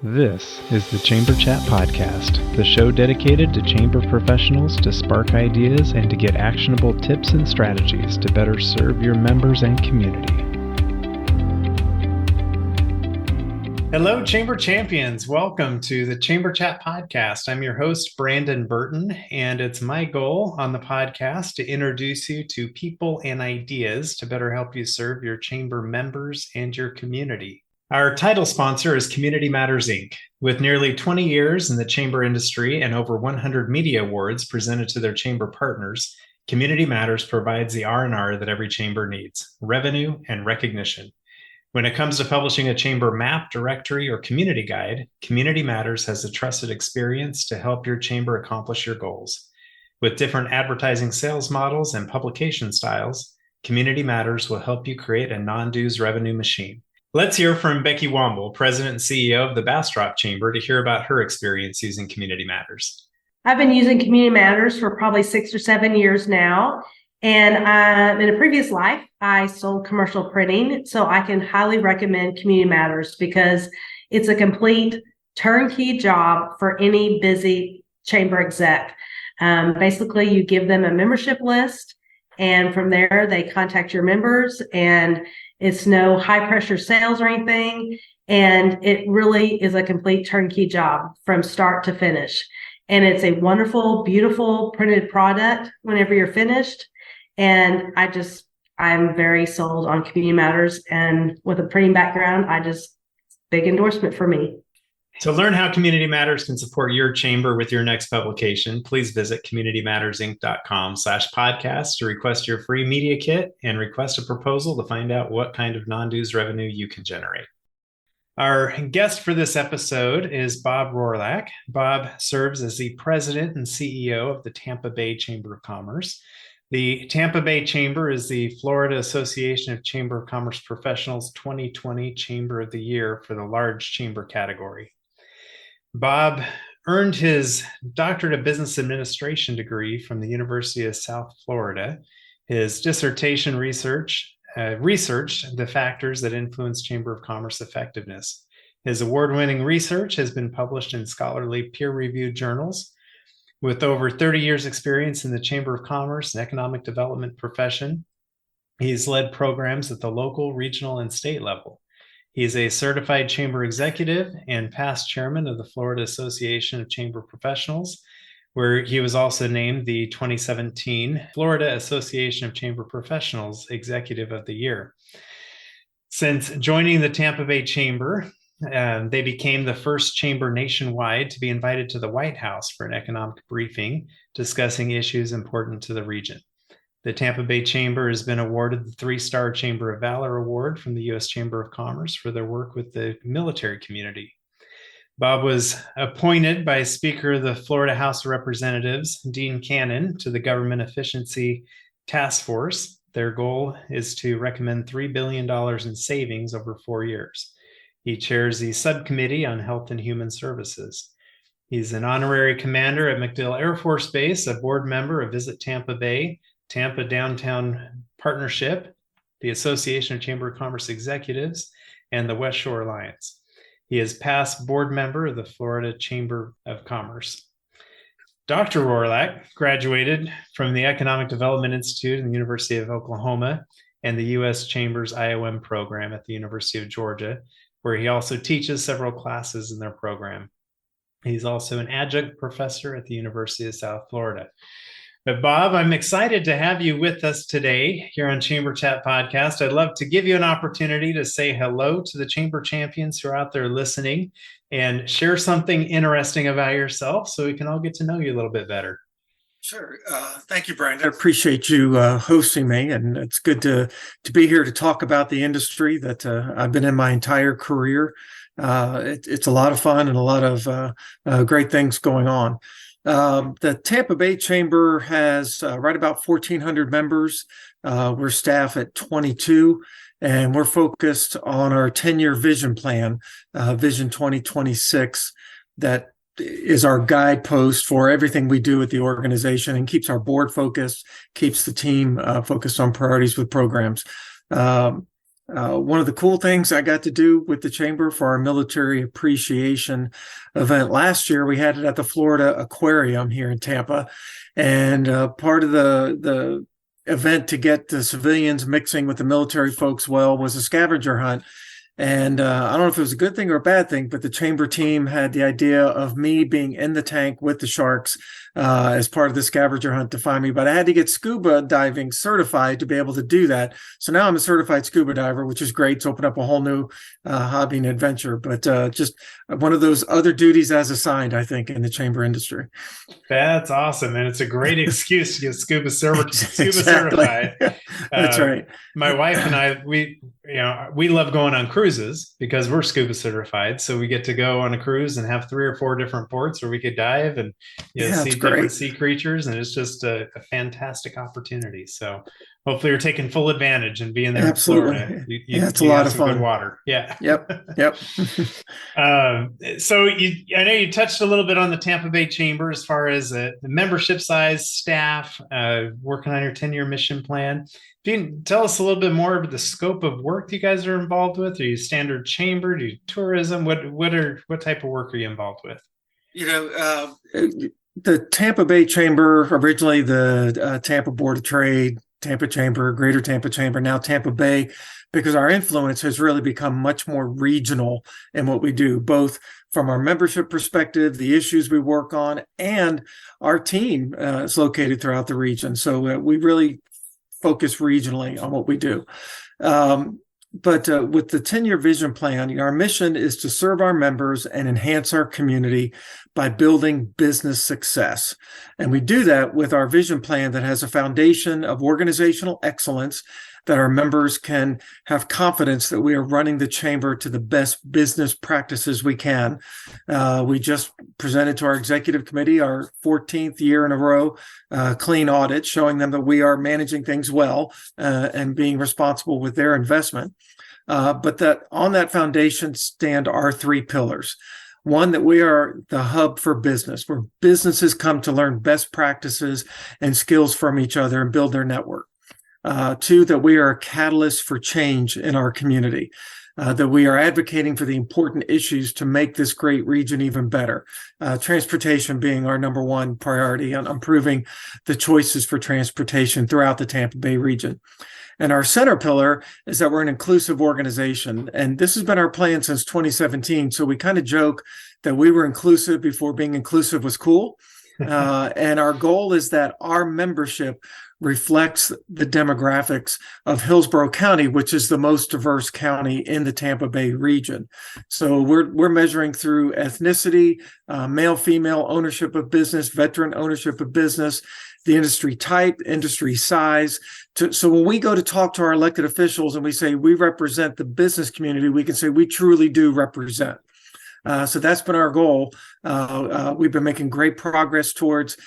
This is the Chamber Chat Podcast, the show dedicated to chamber professionals to spark ideas and to get actionable tips and strategies to better serve your members and community. Hello, Chamber Champions. Welcome to the Chamber Chat Podcast. I'm your host, Brandon Burton, and it's my goal on the podcast to introduce you to people and ideas to better help you serve your chamber members and your community. Our title sponsor is Community Matters, Inc. With nearly 20 years in the chamber industry and over 100 media awards presented to their chamber partners, Community Matters provides the R&R that every chamber needs, revenue and recognition. When it comes to publishing a chamber map, directory, or community guide, Community Matters has a trusted experience to help your chamber accomplish your goals. With different advertising sales models and publication styles, Community Matters will help you create a non-dues revenue machine. Let's hear from Becky Womble, President and CEO of the Bastrop Chamber, to hear about her experience using Community Matters. I've been using Community Matters for probably 6 or 7 years now. And in a previous life, I sold commercial printing. So I can highly recommend Community Matters because it's a complete turnkey job for any busy chamber exec. Basically, you give them a membership list, and from there, they contact your members, and it's no high pressure sales or anything. And it really is a complete turnkey job from start to finish. And it's a wonderful, beautiful printed product whenever you're finished. And I'm very sold on Community Matters. And with a printing background, big endorsement for me. To learn how Community Matters can support your chamber with your next publication, please visit communitymattersinc.com/podcast to request your free media kit and request a proposal to find out what kind of non-dues revenue you can generate. Our guest for this episode is Bob Rohrlack. Bob serves as the president and CEO of the Tampa Bay Chamber of Commerce. The Tampa Bay Chamber is the Florida Association of Chamber of Commerce Professionals 2020 Chamber of the Year for the large chamber category. Bob earned his doctorate of business administration degree from the University of South Florida. His dissertation researched the factors that influence Chamber of Commerce effectiveness. His award-winning research has been published in scholarly peer-reviewed journals. With over 30 years experience in the Chamber of Commerce and economic development profession, he's led programs at the local, regional, and state level. He is a certified chamber executive and past chairman of the Florida Association of Chamber Professionals, where he was also named the 2017 Florida Association of Chamber Professionals Executive of the Year. Since joining the Tampa Bay Chamber, they became the first chamber nationwide to be invited to the White House for an economic briefing discussing issues important to the region. The Tampa Bay Chamber has been awarded the 3-Star Chamber of Valor Award from the U.S. Chamber of Commerce for their work with the military community. Bob was appointed by Speaker of the Florida House of Representatives, Dean Cannon, to the Government Efficiency Task Force. Their goal is to recommend $3 billion in savings over 4 years. He chairs the Subcommittee on Health and Human Services. He's an honorary commander at MacDill Air Force Base, a board member of Visit Tampa Bay, Tampa Downtown Partnership, the Association of Chamber of Commerce Executives, and the West Shore Alliance. He is past board member of the Florida Chamber of Commerce. Dr. Rohrlack graduated from the Economic Development Institute in the University of Oklahoma and the U.S. Chamber's IOM program at the University of Georgia, where he also teaches several classes in their program. He's also an adjunct professor at the University of South Florida. But Bob, I'm excited to have you with us today here on Chamber Chat Podcast. I'd love to give you an opportunity to say hello to the Chamber Champions who are out there listening and share something interesting about yourself so we can all get to know you a little bit better. Sure. Thank you, Brandon. I appreciate you hosting me, and it's good to be here to talk about the industry that I've been in my entire career. It's a lot of fun and a lot of great things going on. The Tampa Bay Chamber has right about 1,400 members. We're staffed at 22, and we're focused on our 10-year vision plan, Vision 2026, that is our guidepost for everything we do at the organization and keeps our board focused, keeps the team focused on priorities with programs. One of the cool things I got to do with the Chamber for our military appreciation event last year, we had it at the Florida Aquarium here in Tampa. And part of the event to get the civilians mixing with the military folks well was a scavenger hunt. And I don't know if it was a good thing or a bad thing, but the Chamber team had the idea of me being in the tank with the sharks as part of the scavenger hunt to find me. But I had to get scuba diving certified to be able to do that. So now I'm a certified scuba diver, which is great. It's opened up a whole new hobby and adventure. But just one of those other duties as assigned, I think, in the Chamber industry. That's awesome. And it's a great excuse to get scuba Exactly. certified. That's right. My wife and I, we love going on cruises because we're scuba certified. So we get to go on a cruise and have 3 or 4 different ports where we could dive and see different sea creatures. And it's just a fantastic opportunity. So hopefully you're taking full advantage and being there. Absolutely. In Florida. It's a lot of fun. Good water. Yeah. Yep. So I know you touched a little bit on the Tampa Bay Chamber as far as the membership size, staff, working on your 10-year mission plan. Can you tell us a little bit more about the scope of work you guys are involved with? Are you standard chamber? Do you tourism? What type of work are you involved with? The Tampa Bay Chamber, originally the Tampa Board of Trade, Tampa Chamber, Greater Tampa Chamber, now Tampa Bay, because our influence has really become much more regional in what we do, both from our membership perspective, the issues we work on, and our team is located throughout the region. So we really focus regionally on what we do. But with the 10-year vision plan, our mission is to serve our members and enhance our community by building business success. And we do that with our vision plan that has a foundation of organizational excellence, that our members can have confidence that we are running the chamber to the best business practices we can. We just presented to our executive committee our 14th year in a row clean audit, showing them that we are managing things well and being responsible with their investment. But that on that foundation stand our 3 pillars. One, that we are the hub for business, where businesses come to learn best practices and skills from each other and build their network. 2, that we are a catalyst for change in our community, that we are advocating for the important issues to make this great region even better. Transportation being our number 1 priority on improving the choices for transportation throughout the Tampa Bay region. And our center pillar is that we're an inclusive organization. And this has been our plan since 2017. So we kind of joke that we were inclusive before being inclusive was cool. And our goal is that our membership reflects the demographics of Hillsborough County, which is the most diverse county in the Tampa Bay region. So we're measuring through ethnicity, male, female ownership of business, veteran ownership of business, the industry type, industry size. So when we go to talk to our elected officials and we say we represent the business community, we can say we truly do represent. So that's been our goal. We've been making great progress towards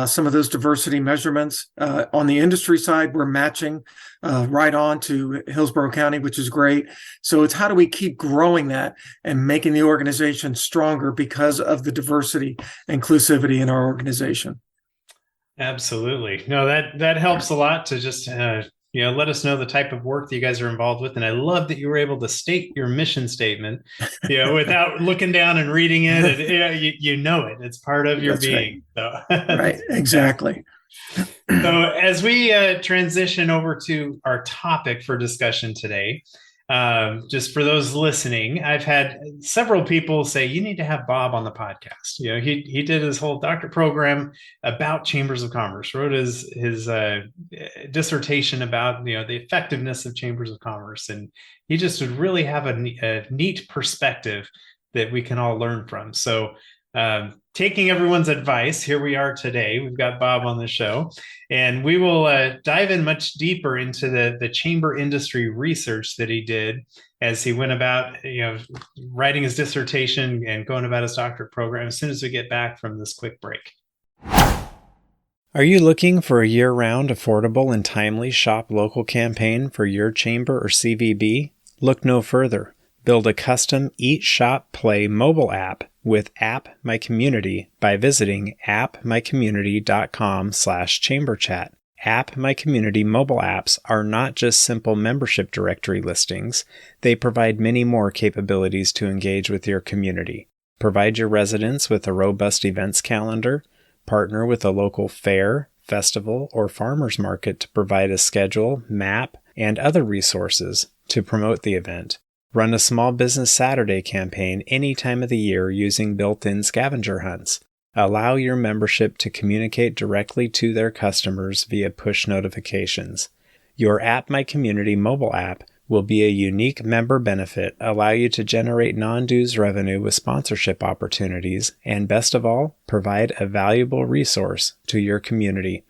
some of those diversity measurements. On the industry side, we're matching right on to Hillsborough County, which is great. So it's how do we keep growing that and making the organization stronger because of the diversity, inclusivity in our organization. Absolutely. No, that helps a lot to just let us know the type of work that you guys are involved with. And I love that you were able to state your mission statement, without looking down and reading it. And, you know it. It's part of your That's being. Right. So. Right. Exactly. So as we transition over to our topic for discussion today, just for those listening, I've had several people say you need to have Bob on the podcast. He did his whole doctorate program about chambers of commerce, wrote his dissertation about the effectiveness of chambers of commerce, and he just would really have a neat perspective that we can all learn from. So taking everyone's advice, here we are today. We've got Bob on the show, and we will dive in much deeper into the chamber industry research that he did as he went about, writing his dissertation and going about his doctorate program as soon as we get back from this quick break. Are you looking for a year-round, affordable, and timely shop local campaign for your chamber or CVB? Look no further. Build a custom Eat, Shop, Play mobile app with App My Community by visiting appmycommunity.com/chamberchat. App My Community mobile apps are not just simple membership directory listings, they provide many more capabilities to engage with your community. Provide your residents with a robust events calendar, partner with a local fair, festival, or farmers market to provide a schedule, map, and other resources to promote the event. Run a small business Saturday campaign any time of the year using built-in scavenger hunts. Allow your membership to communicate directly to their customers via push notifications. Your App My Community mobile app will be a unique member benefit, allow you to generate non-dues revenue with sponsorship opportunities, and best of all, provide a valuable resource to your community.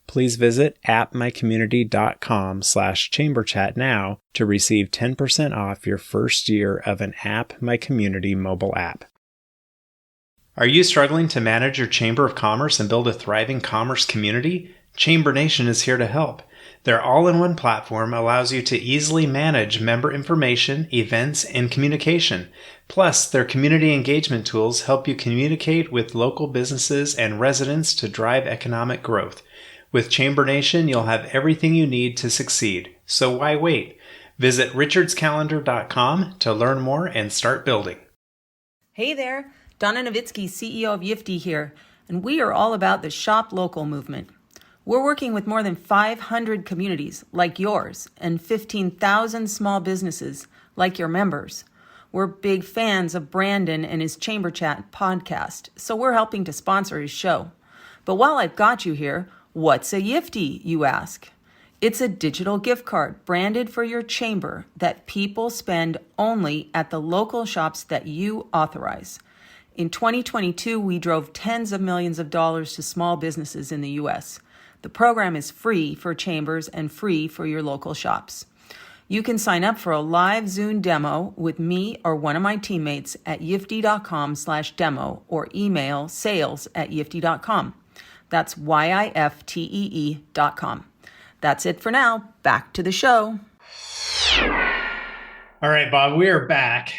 Please visit appmycommunity.com/chamberchat now to receive 10% off your first year of an App My Community mobile app. Are you struggling to manage your Chamber of Commerce and build a thriving commerce community? Chamber Nation is here to help. Their all-in-one platform allows you to easily manage member information, events, and communication. Plus, their community engagement tools help you communicate with local businesses and residents to drive economic growth. With Chamber Nation, you'll have everything you need to succeed. So why wait? Visit richardscalendar.com to learn more and start building. Hey there, Donna Nowitzki, CEO of Yiftee here, and we are all about the Shop Local movement. We're working with more than 500 communities like yours and 15,000 small businesses like your members. We're big fans of Brandon and his Chamber Chat podcast, so we're helping to sponsor his show. But while I've got you here, what's a Yiftee, you ask? It's a digital gift card branded for your chamber that people spend only at the local shops that you authorize. In 2022, we drove tens of millions of dollars to small businesses in the U.S. The program is free for chambers and free for your local shops. You can sign up for a live Zoom demo with me or one of my teammates at yiftee.com/demo or email sales@yiftee.com. That's YIFTEE.com. That's it for now. Back to the show. All right, Bob, we are back.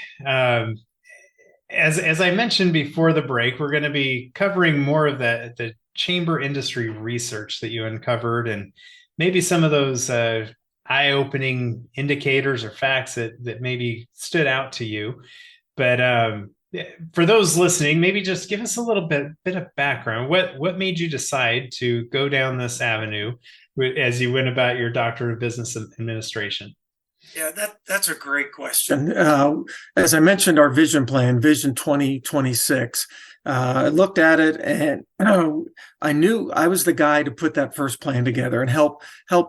As I mentioned before the break, we're going to be covering more of the chamber industry research that you uncovered and maybe some of those eye-opening indicators or facts that maybe stood out to you. But for those listening, maybe just give us a little bit of background. What made you decide to go down this avenue as you went about your doctorate of business administration? Yeah, that's a great question. As I mentioned, our vision plan, Vision 2026, I looked at it and I knew I was the guy to put that first plan together and help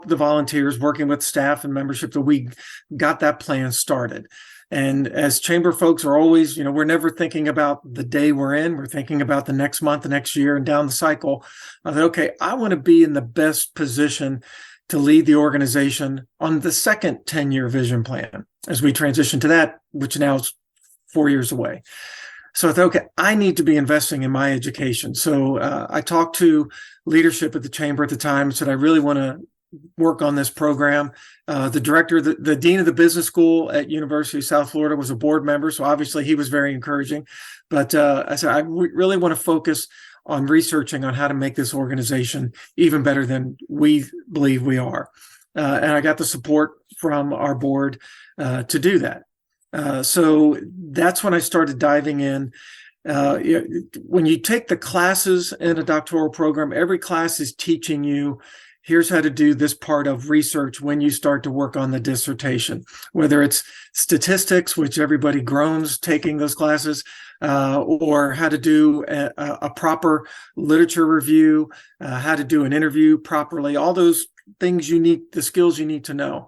the volunteers working with staff and membership that we got that plan started. And as chamber folks are always, we're never thinking about the day we're in. We're thinking about the next month, the next year, and down the cycle. I thought, okay, I want to be in the best position to lead the organization on the second 10-year vision plan as we transition to that, which now is 4 years away. So I thought, okay, I need to be investing in my education. So I talked to leadership at the chamber at the time and said, I really want to work on this program. The director, the dean of the business school at University of South Florida was a board member. So obviously he was very encouraging. But I said, I really want to focus on researching on how to make this organization even better than we believe we are. And I got the support from our board to do that. So that's when I started diving in. When you take the classes in a doctoral program, every class is teaching you, here's how to do this part of research when you start to work on the dissertation, whether it's statistics, which everybody groans taking those classes, or how to do a proper literature review, how to do an interview properly, all those things the skills you need to know.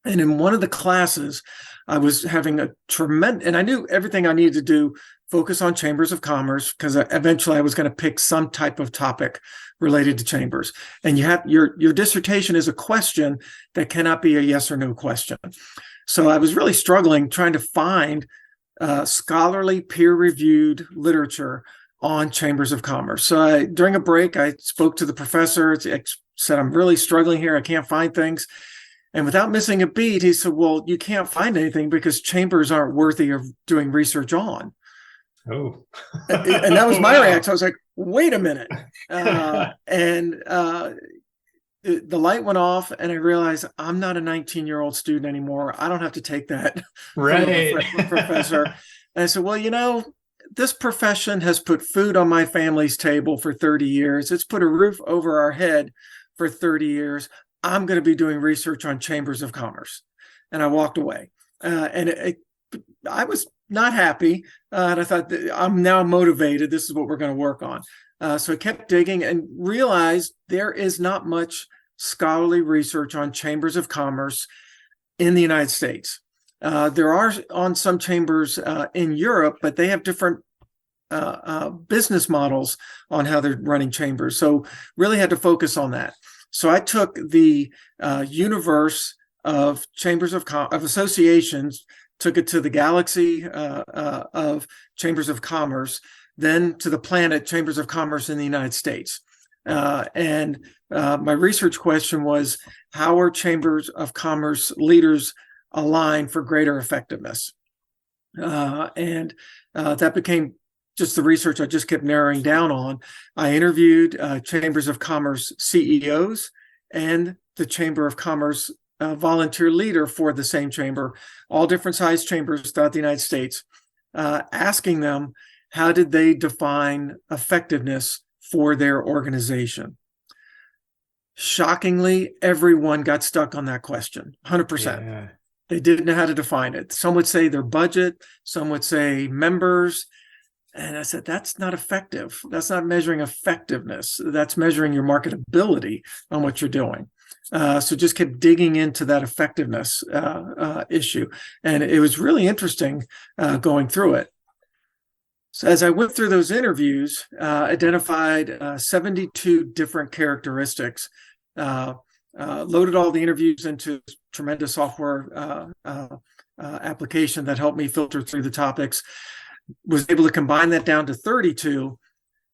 And in one of the classes, I was having and I knew everything I needed to do, focus on chambers of commerce, because eventually I was going to pick some type of topic related to chambers. And you have your dissertation is a question that cannot be a yes or no question. So I was really struggling trying to find scholarly peer-reviewed literature on chambers of commerce. So during a break, I spoke to the professor, said, I'm really struggling here. I can't find things. And without missing a beat, he said, well, you can't find anything because chambers aren't worthy of doing research on. Oh, and that was my reaction. I was like, wait a minute. the light went off, and I realized I'm not a 19-year-old student anymore. I don't have to take that from a freshman professor. And I said, well, this profession has put food on my family's table for 30 years. It's put a roof over our head for 30 years. I'm going to be doing research on chambers of commerce. And I walked away. I was not happy. And I thought, I'm now motivated. This is what we're going to work on. So I kept digging and realized there is not much scholarly research on chambers of commerce in the United States. There are on some chambers in Europe, but they have different business models on how they're running chambers. So really had to focus on that. So I took the universe of chambers of associations, took it to the galaxy of chambers of commerce, then to the planet chambers of commerce in the United States. And my research question was, how are chambers of commerce leaders aligned for greater effectiveness? And that became just the research I just kept narrowing down on. I interviewed chambers of commerce CEOs and the Chamber of Commerce volunteer leader for the same chamber, all different size chambers throughout the United States, asking them, how did they define effectiveness for their organization? Shockingly, everyone got stuck on that question, 100%. Yeah. They didn't know how to define it. Some would say their budget, some would say members. And I said, that's not effective. That's not measuring effectiveness. That's measuring your marketability on what you're doing. So just kept digging into that effectiveness issue. And it was really interesting going through it. So as I went through those interviews, identified 72 different characteristics, loaded all the interviews into tremendous software application that helped me filter through the topics, was able to combine that down to 32.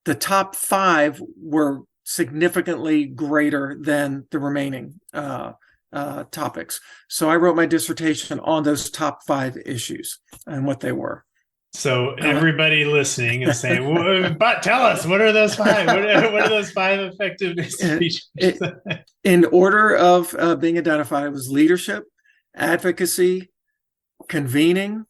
The top 5 were significantly greater than the remaining topics. So I wrote my dissertation on those top 5 issues and what they were. So everybody listening is saying, well, but tell us, what are those 5? What are those 5 effectiveness features? In order of being identified, it was leadership, advocacy, convening,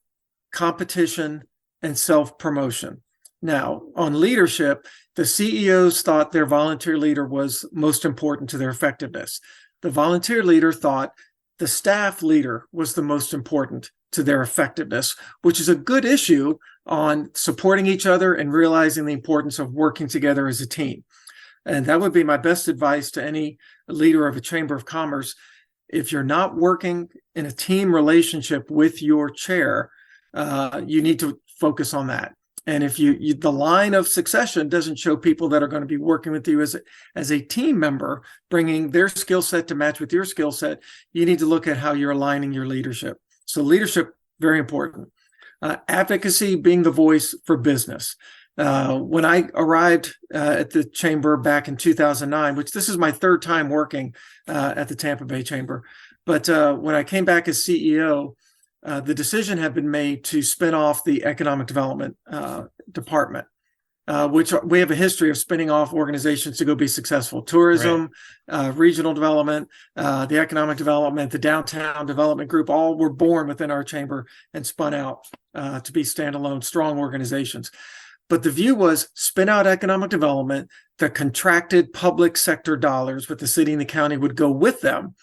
competition, and self-promotion. Now, on leadership, the CEOs thought their volunteer leader was most important to their effectiveness. The volunteer leader thought the staff leader was the most important to their effectiveness, which is a good issue on supporting each other and realizing the importance of working together as a team. And that would be my best advice to any leader of a chamber of commerce. If you're not working in a team relationship with your chair, you need to focus on that. And if you the line of succession doesn't show people that are going to be working with you as a team member, bringing their skill set to match with your skill set, you need to look at how you're aligning your leadership. So leadership, very important. Advocacy, being the voice for business. When I arrived at the chamber back in 2009, which this is my 3rd time working at the Tampa Bay Chamber, but when I came back as CEO, the decision had been made to spin off the economic development department, which we have a history of spinning off organizations to go be successful. Tourism, right. Regional development, the economic development, the downtown development group, all were born within our chamber and spun out to be standalone, strong organizations. But the view was spin out economic development, the contracted public sector dollars with the city and the county would go with them.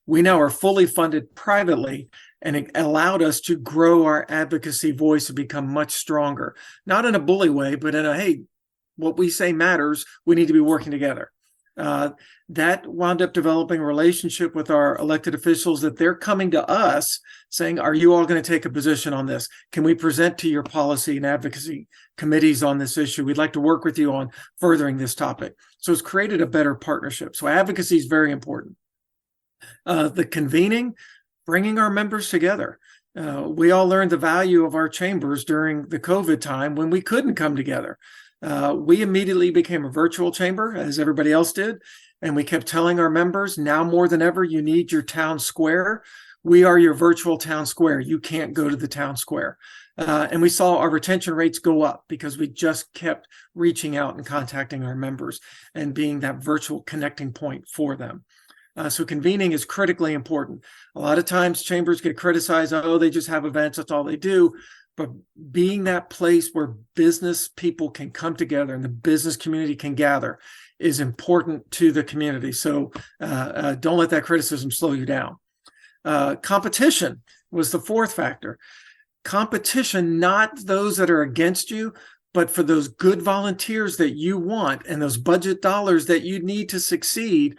We now are fully funded privately, and it allowed us to grow our advocacy voice and become much stronger, not in a bully way, but in a, hey, what we say matters, we need to be working together. That wound up developing a relationship with our elected officials that they're coming to us saying, are you all going to take a position on this? Can we present to your policy and advocacy committees on this issue? We'd like to work with you on furthering this topic. So it's created a better partnership. So advocacy is very important. The convening, bringing our members together. We all learned the value of our chambers during the COVID time when we couldn't come together. We immediately became a virtual chamber, as everybody else did. And we kept telling our members, now more than ever, you need your town square. We are your virtual town square. You can't go to the town square. And we saw our retention rates go up because we just kept reaching out and contacting our members and being that virtual connecting point for them. So convening is critically important. A lot of times chambers get criticized, oh, they just have events, that's all they do. But being that place where business people can come together and the business community can gather is important to the community. So don't let that criticism slow you down. Competition was the fourth factor. Competition, not those that are against you, but for those good volunteers that you want and those budget dollars that you need to succeed.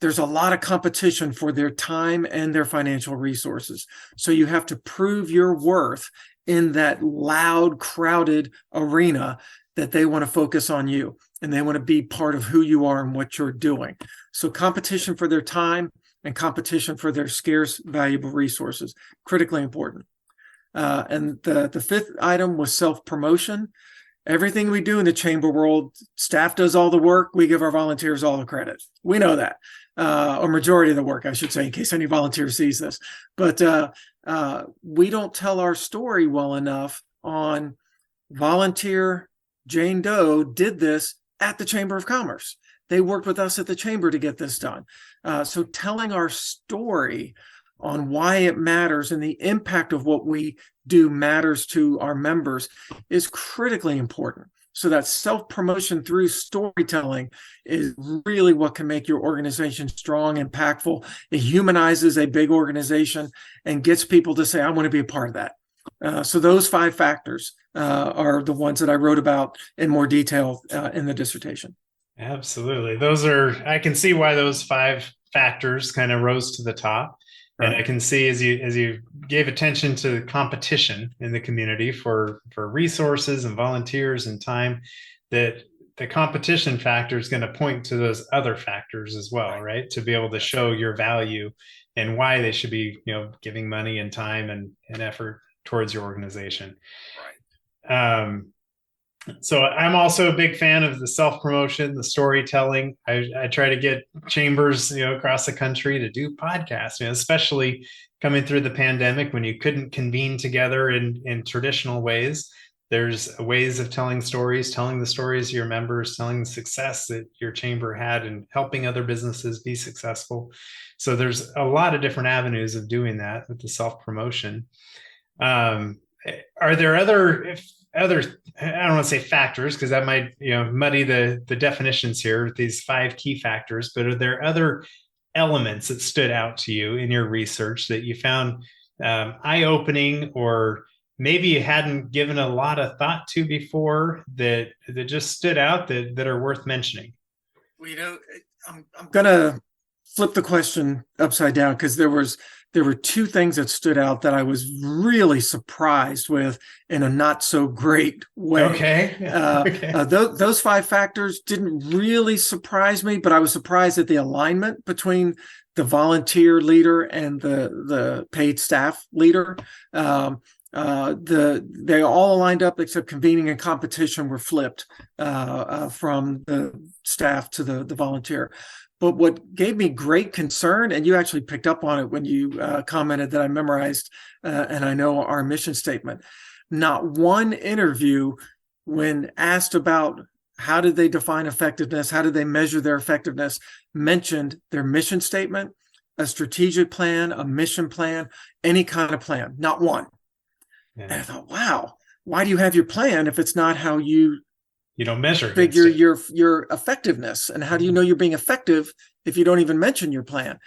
There's a lot of competition for their time and their financial resources. So you have to prove your worth in that loud, crowded arena that they want to focus on you and they want to be part of who you are and what you're doing. So competition for their time and competition for their scarce, valuable resources, critically important. And the fifth item was self-promotion. Everything we do in the chamber world, staff does all the work. We give our volunteers all the credit. We know that, or majority of the work, I should say, in case any volunteer sees this. But we don't tell our story well enough on volunteer Jane Doe did this at the Chamber of Commerce. They worked with us at the chamber to get this done. So telling our story on why it matters and the impact of what we do matters to our members is critically important. So that self-promotion through storytelling is really what can make your organization strong, impactful. It humanizes a big organization and gets people to say, I want to be a part of that. So those 5 factors are the ones that I wrote about in more detail in the dissertation. Absolutely. I can see why those 5 factors kind of rose to the top. And I can see as you gave attention to competition in the community for resources and volunteers and time, that the competition factor is going to point to those other factors as well, right? To be able to show your value and why they should be, giving money and time and effort towards your organization. Right. So I'm also a big fan of the self-promotion, the storytelling. I try to get chambers, across the country to do podcasts, especially coming through the pandemic when you couldn't convene together in traditional ways. There's ways of telling the stories of your members, telling the success that your chamber had and helping other businesses be successful. So there's a lot of different avenues of doing that with the self-promotion. Are there other, I don't want to say factors because that might, muddy the definitions here with these 5 key factors, but are there other elements that stood out to you in your research that you found eye-opening, or maybe you hadn't given a lot of thought to before that just stood out that are worth mentioning? Well, I'm going to flip the question upside down because there were 2 things that stood out that I was really surprised with in a not so great way. Okay. Those 5 factors didn't really surprise me, but I was surprised at the alignment between the volunteer leader and the paid staff leader. They all aligned up except convening and competition were flipped from the staff to the volunteer. But what gave me great concern, and you actually picked up on it when you commented that I memorized and I know our mission statement, not one interview when asked about how did they define effectiveness, how did they measure their effectiveness, mentioned their mission statement, a strategic plan, a mission plan, any kind of plan, not one. Yeah. And I thought, wow, why do you have your plan if it's not how you don't measure figure your effectiveness, and how do you know you're being effective if you don't even mention your plan?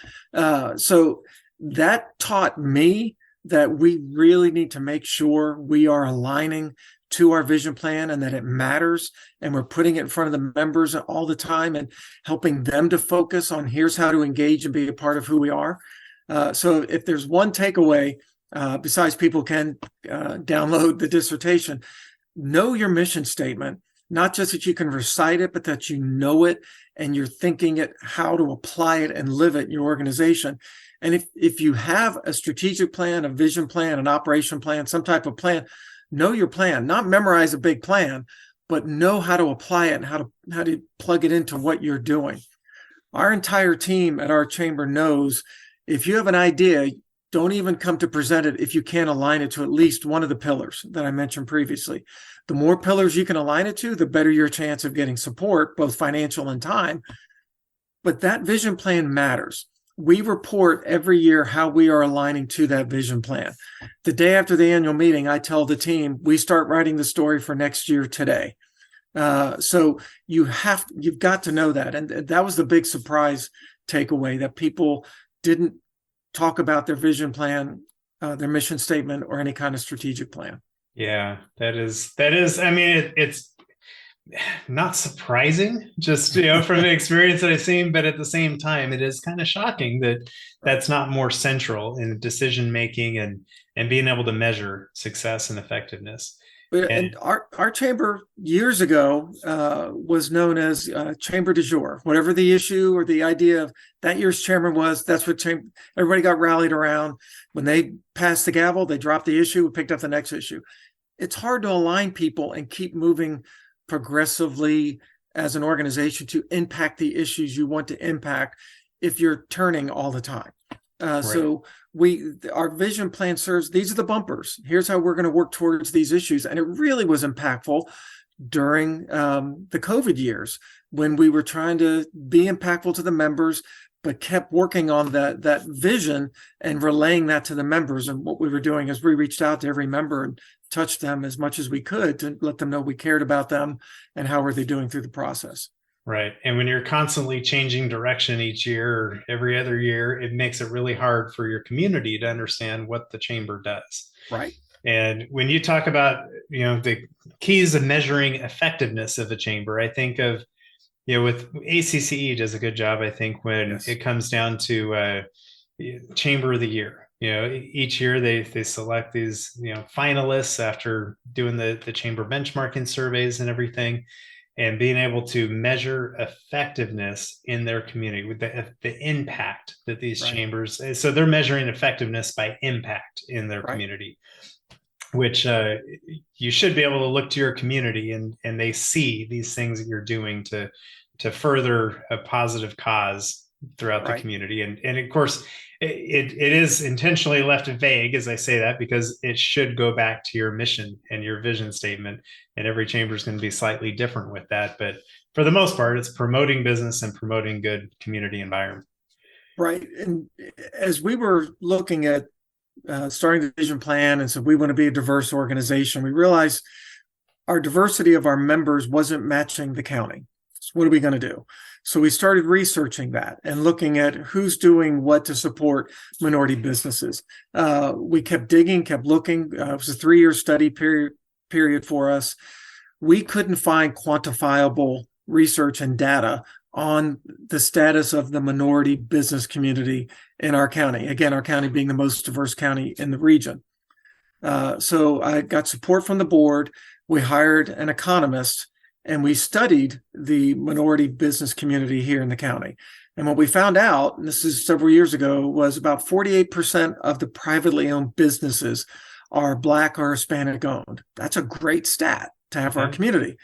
So that taught me that we really need to make sure we are aligning to our vision plan and that it matters, and we're putting it in front of the members all the time and helping them to focus on here's how to engage and be a part of who we are. So if there's one takeaway, besides people can download the dissertation, know your mission statement. Not just that you can recite it, but that you know it and you're thinking it, how to apply it and live it in your organization. And if you have a strategic plan, a vision plan, an operation plan, some type of plan, know your plan, not memorize a big plan, but know how to apply it and how to plug it into what you're doing. Our entire team at our chamber knows if you have an idea, don't even come to present it if you can't align it to at least one of the pillars that I mentioned previously. The more pillars you can align it to, the better your chance of getting support, both financial and time. But that vision plan matters. we report every year how we are aligning to that vision plan. The day after the annual meeting, I tell the team, we start writing the story for next year today. So you've got to know that. And that was the big surprise takeaway, that people didn't talk about their vision plan, their mission statement, or any kind of strategic plan. Yeah, that is, I mean, it's not surprising, just, from the experience that I've seen, but at the same time, it is kind of shocking that that's not more central in decision making and being able to measure success and effectiveness. And our chamber years ago was known as chamber du jour. Whatever the issue or the idea of that year's chairman was, that's what everybody got rallied around. When they passed the gavel, they dropped the issue, we picked up the next issue. It's hard to align people and keep moving progressively as an organization to impact the issues you want to impact if you're turning all the time. Right. So our vision plan serves, these are the bumpers. Here's how we're going to work towards these issues. And it really was impactful during the COVID years, when we were trying to be impactful to the members, but kept working on that vision and relaying that to the members. And what we were doing is we reached out to every member and touched them as much as we could to let them know we cared about them and how were they doing through the process. Right. And when you're constantly changing direction each year or every other year, it makes it really hard for your community to understand what the chamber does. Right. And when you talk about, the keys of measuring effectiveness of a chamber, I think of, with ACCE does a good job, I think, when it comes down to Chamber of the Year. Each year they select these, finalists after doing the chamber benchmarking surveys and everything, and being able to measure effectiveness in their community with the impact that these chambers. So they're measuring effectiveness by impact in their community, which you should be able to look to your community and they see these things that you're doing to further a positive cause throughout the community. And of course, it is intentionally left vague as I say that, because it should go back to your mission and your vision statement, and every chamber is going to be slightly different with that. But for the most part, it's promoting business and promoting good community environment. Right. And as we were looking at starting the vision plan, and so we want to be a diverse organization, we realized our diversity of our members wasn't matching the county. So what are we going to do? So we started researching that and looking at who's doing what to support minority businesses. We kept digging, kept looking. It was a 3-year study period for us. We couldn't find quantifiable research and data on the status of the minority business community in our county. Again, our county being the most diverse county in the region. So I got support from the board. We hired an economist, and we studied the minority business community here in the county. And what we found out, and this is several years ago, was about 48% of the privately owned businesses are Black or Hispanic owned. That's a great stat to have for our community.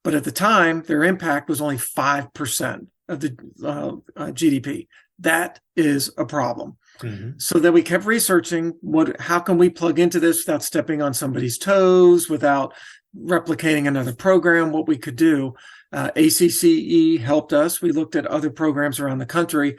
But at the time, their impact was only 5% of the GDP. That is a problem. Mm-hmm. So then we kept researching how can we plug into this without stepping on somebody's toes, without replicating another program, what we could do. ACCE helped us. We looked at other programs around the country,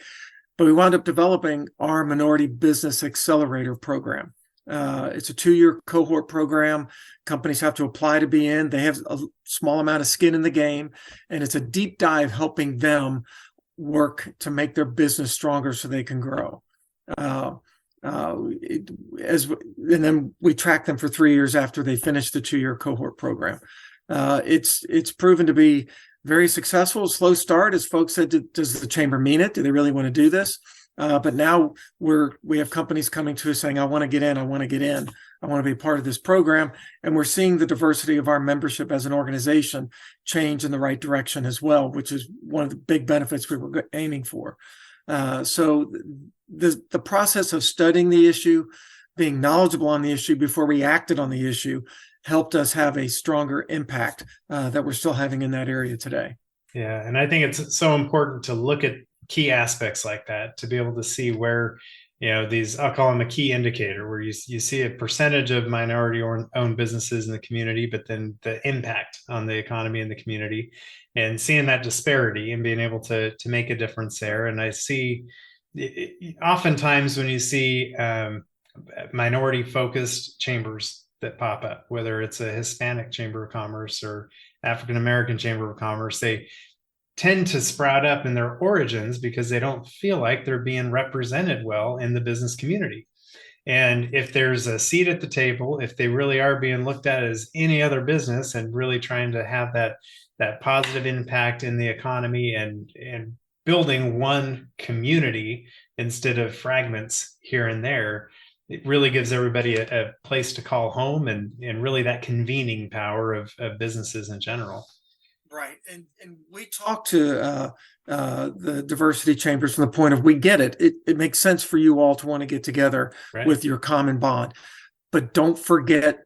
but we wound up developing our Minority Business Accelerator program. It's a 2-year cohort program. Companies have to apply to be in. They have a small amount of skin in the game, and it's a deep dive helping them work to make their business stronger so they can grow. And then we track them for 3 years after they finish the 2-year cohort program. It's proven to be very successful. Slow start, as folks said, does the chamber mean it? Do they really want to do this? But now we have companies coming to us saying, I want to get in, I want to get in, I want to be a part of this program. And we're seeing the diversity of our membership as an organization change in the right direction as well, which is one of the big benefits we were aiming for. So the process of studying the issue, being knowledgeable on the issue before we acted on the issue, helped us have a stronger impact that we're still having in that area today. Yeah, and I think it's so important to look at key aspects like that to be able to see where, these, I'll call them a key indicator, where you see a percentage of minority owned businesses in the community, but then the impact on the economy in the community, and seeing that disparity and being able to make a difference there. And I see, oftentimes when you see minority focused chambers that pop up, whether it's a Hispanic Chamber of Commerce or African American Chamber of Commerce, they tend to sprout up in their origins because they don't feel like they're being represented well in the business community. And if there's a seat at the table, if they really are being looked at as any other business and really trying to have that positive impact in the economy and building one community instead of fragments here and there, it really gives everybody a place to call home and really that convening power of businesses in general. Right. And we talk to the diversity chambers from the point of, we get it. It makes sense for you all to want to get together with your common bond, but don't forget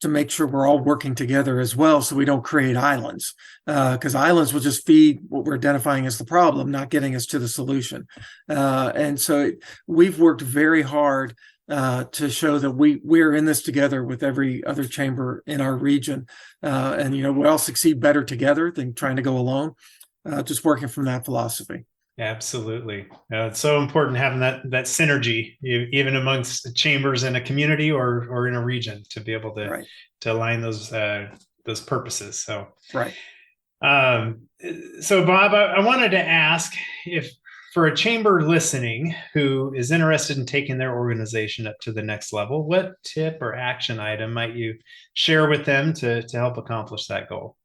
to make sure we're all working together as well, so we don't create islands, because islands will just feed what we're identifying as the problem, not getting us to the solution. And so we've worked very hard to show that we're in this together with every other chamber in our region. And, we all succeed better together than trying to go alone, just working from that philosophy. Absolutely. It's so important having that synergy, even amongst chambers in a community or in a region, to be able to align those purposes. So, so Bob, I wanted to ask, if for a chamber listening who is interested in taking their organization up to the next level, what tip or action item might you share with them to help accomplish that goal?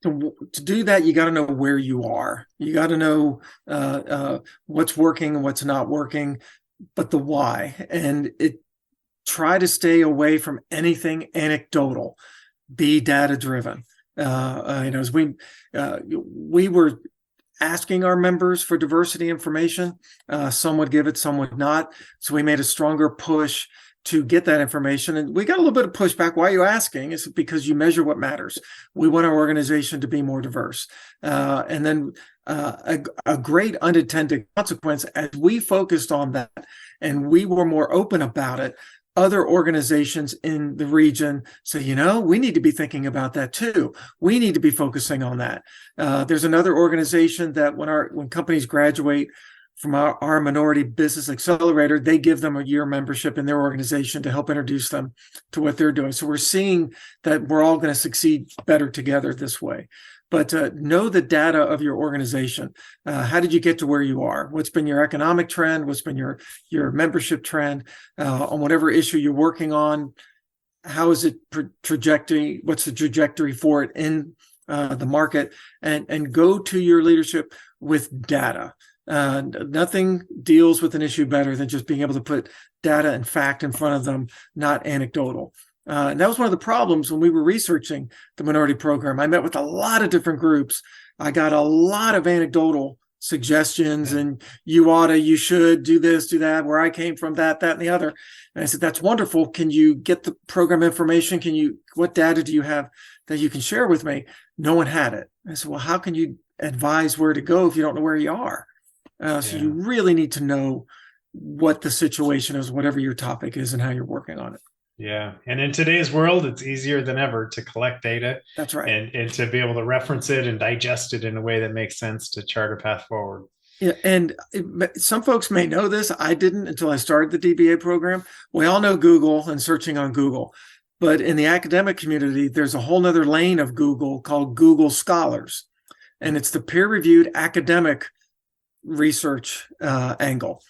To do that, you got to know where you are. You got to know what's working and what's not working, but the why. And try to stay away from anything anecdotal. Be data driven. As we were asking our members for diversity information, some would give it, some would not. So we made a stronger push to get that information. And we got a little bit of pushback. Why are you asking? It's because you measure what matters. We want our organization to be more diverse. And then a great unintended consequence, as we focused on that and we were more open about it, other organizations in the region say, we need to be thinking about that too. We need to be focusing on that. There's another organization that when companies graduate from our Minority Business Accelerator, they give them a year membership in their organization to help introduce them to what they're doing. So we're seeing that we're all going to succeed better together this way. But know the data of your organization. How did you get to where you are? What's been your economic trend? What's been your membership trend on whatever issue you're working on? How is it trajectory? What's the trajectory for it in the market? And go to your leadership with data. Nothing deals with an issue better than just being able to put data and fact in front of them, not anecdotal. And that was one of the problems when we were researching the minority program. I met with a lot of different groups. I got a lot of anecdotal suggestions, and you should do this, do that, where I came from, that, and the other. And I said, that's wonderful. Can you get the program information? What data do you have that you can share with me? No one had it. I said, well, how can you advise where to go if you don't know where you are? So you really need to know what the situation is, whatever your topic is, and how you're working on it. Yeah. And in today's world, it's easier than ever to collect data. That's right. And to be able to reference it and digest it in a way that makes sense to chart a path forward. Yeah. And some folks may know this. I didn't until I started the DBA program. We all know Google and searching on Google. But in the academic community, there's a whole nother lane of Google called Google Scholars. And it's the peer-reviewed academic research angle.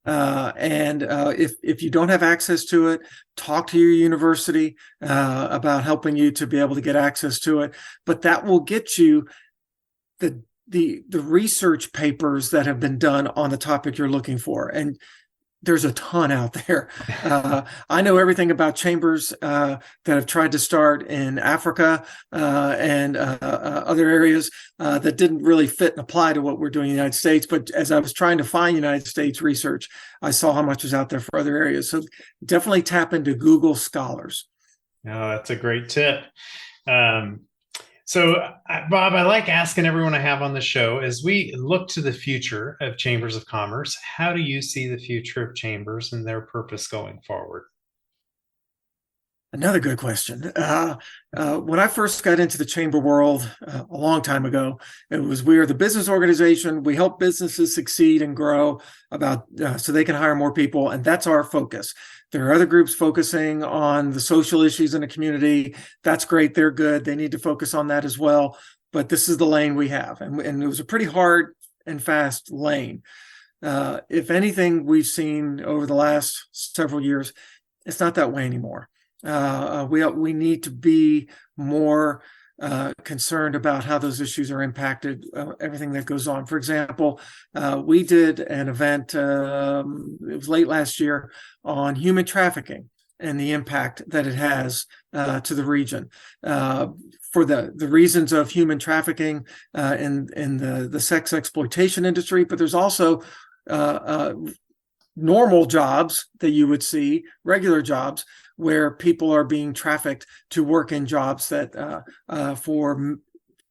If you don't have access to it, talk to your university about helping you to be able to get access to it. But that will get you the research papers that have been done on the topic you're looking for. And there's a ton out there. I know everything about chambers that have tried to start in Africa and other areas that didn't really fit and apply to what we're doing in the United States. But as I was trying to find United States research, I saw how much was out there for other areas. So definitely tap into Google Scholars. Oh, that's a great tip. So, Bob, I like asking everyone I have on the show, as we look to the future of chambers of commerce, how do you see the future of chambers and their purpose going forward? Another good question. When I first got into the chamber world a long time ago, it was we are the business organization. We help businesses succeed and grow so they can hire more people, and that's our focus. There are other groups focusing on the social issues in the community. That's great. They're good. They need to focus on that as well. But this is the lane we have, and it was a pretty hard and fast lane. If anything, we've seen over the last several years, it's not that way anymore. We need to be more concerned about how those issues are impacted, everything that goes on. For example, we did an event, it was late last year, on human trafficking and the impact that it has to the region. For the reasons of human trafficking in the sex exploitation industry, but there's also normal jobs that you would see, regular jobs, where people are being trafficked to work in jobs that for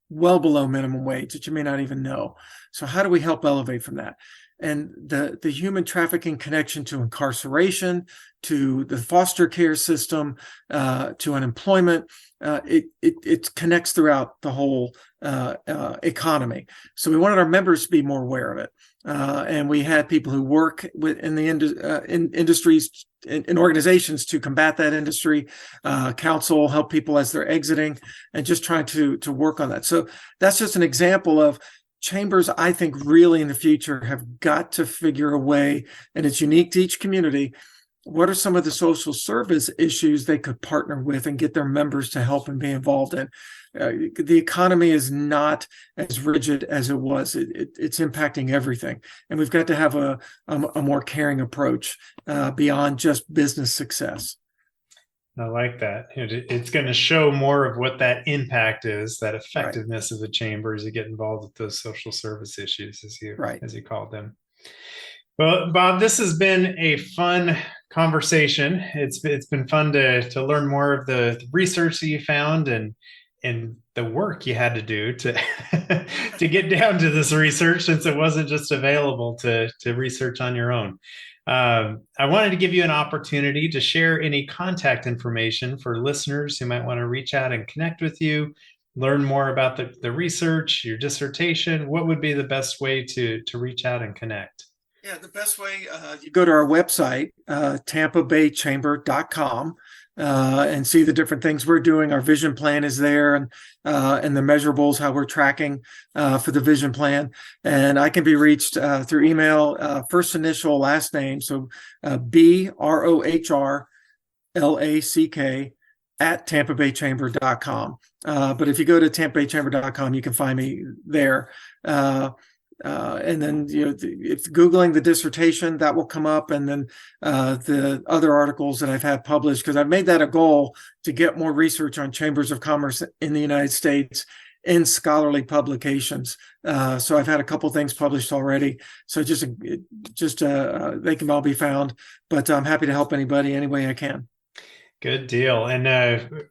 well below minimum wage that you may not even know. So how do we help elevate from that? And the human trafficking connection to incarceration, to the foster care system, to unemployment, it connects throughout the whole economy. So we wanted our members to be more aware of it. And we had people who work in the industries, in organizations to combat that industry, counsel, help people as they're exiting, and just trying to work on that. So that's just an example of chambers, I think, really in the future have got to figure a way, and it's unique to each community. What are some of the social service issues they could partner with and get their members to help and be involved in? The economy is not as rigid as it was. It's impacting everything. And we've got to have a more caring approach beyond just business success. I like that. It's going to show more of what that impact is, that effectiveness of the chamber as you get involved with those social service issues, as you called them. Well, Bob, this has been a fun conversation. It's been fun to learn more of the research that you found and the work you had to do to to get down to this research, since it wasn't just available to research on your own. I wanted to give you an opportunity to share any contact information for listeners who might want to reach out and connect with you, learn more about the research, your dissertation. What would be the best way to reach out and connect? Yeah, the best way, you go to our website, tampabaychamber.com, and see the different things we're doing. Our vision plan is there, and the measurables, how we're tracking for the vision plan. And I can be reached through email, first initial, last name. So BROHRLACK at tampabaychamber.com. But if you go to tampabaychamber.com, you can find me there. And then, if Googling the dissertation, that will come up, and then the other articles that I've had published, because I've made that a goal to get more research on chambers of commerce in the United States in scholarly publications. So I've had a couple things published already. So just they can all be found, but I'm happy to help anybody any way I can. Good deal. And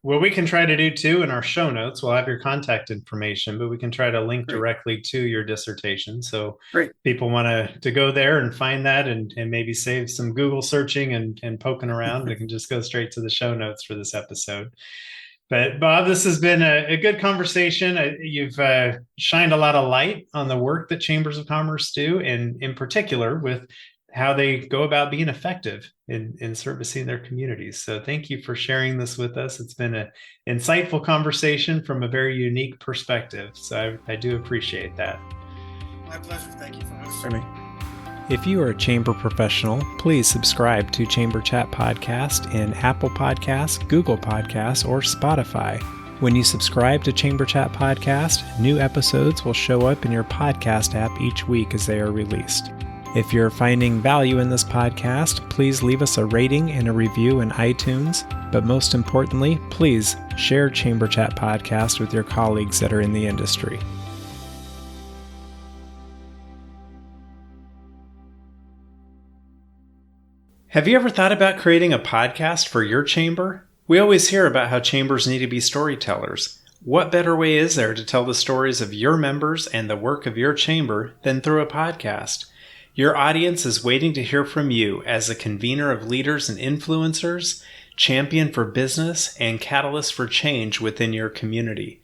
what we can try to do too in our show notes, we'll have your contact information, but we can try to link directly to your dissertation. So people want to go there and find that and maybe save some Google searching and poking around. They can just go straight to the show notes for this episode. But Bob, this has been a good conversation. You've shined a lot of light on the work that chambers of commerce do, and in particular with how they go about being effective in servicing their communities. So thank you for sharing this with us. It's been an insightful conversation from a very unique perspective. So I do appreciate that. My pleasure. Thank you for hosting me. If you are a chamber professional, please subscribe to Chamber Chat Podcast in Apple Podcasts, Google Podcasts, or Spotify. When you subscribe to Chamber Chat Podcast, new episodes will show up in your podcast app each week as they are released. If you're finding value in this podcast, please leave us a rating and a review in iTunes. But most importantly, please share Chamber Chat Podcast with your colleagues that are in the industry. Have you ever thought about creating a podcast for your chamber? We always hear about how chambers need to be storytellers. What better way is there to tell the stories of your members and the work of your chamber than through a podcast? Your audience is waiting to hear from you as a convener of leaders and influencers. champion for business, and catalyst for change within your community.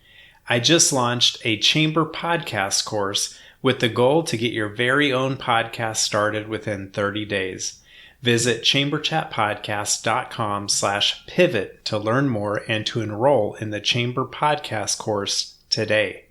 I just launched a Chamber podcast course with the goal to get your very own podcast started within 30 days. Visit chamberchatpodcast.com/pivot to learn more and to enroll in the Chamber podcast course today.